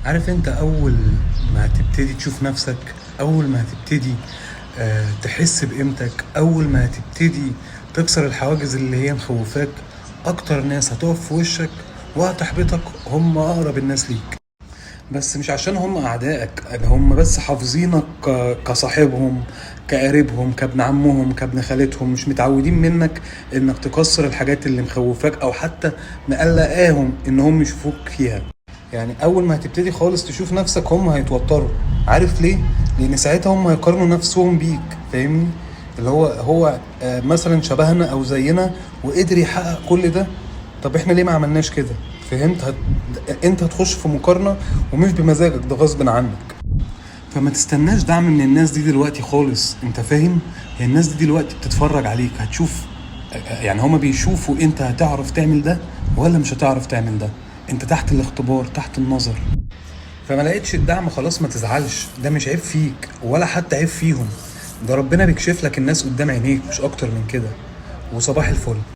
عارف انت اول ما هتبتدي تشوف نفسك، اول ما هتبتدي تحس بقيمتك، اول ما هتبتدي تكسر الحواجز اللي هي مخوفاك، اكتر ناس هتقف في وشك وهتحبطك هم اقرب الناس ليك. بس مش عشان هم اعدائك، هم بس حافظينك كصاحبهم، كقريبهم، كابن عمهم، كابن خالتهم، مش متعودين منك انك تكسر الحاجات اللي مخوفاك او حتى مقلقاهم انهم يشوفوك فيها. يعني اول ما هتبتدي خالص تشوف نفسك هم هيتوتروا. عارف ليه؟ لان ساعتها هم هيقارنوا نفسهم بيك، فاهمني؟ اللي هو مثلا شبهنا او زينا وقدر يحقق كل ده، طب احنا ليه ما عملناش كده؟ فهمت؟ انت هتخش في مقارنة ومش بمزاجك، ده غصب عنك. فما تستناش دعم من الناس دي دلوقتي خالص، انت فاهم؟ هي الناس دي دلوقتي بتتفرج عليك، هتشوف يعني هما بيشوفوا انت هتعرف تعمل ده ولا مش هتعرف تعمل ده. انت تحت الاختبار، تحت النظر. فما لقيتش الدعم، خلاص ما تزعلش، ده مش عيب فيك ولا حتى عيب فيهم، ده ربنا بيكشف لك الناس قدام عينيك مش اكتر من كده. وصباح الفل.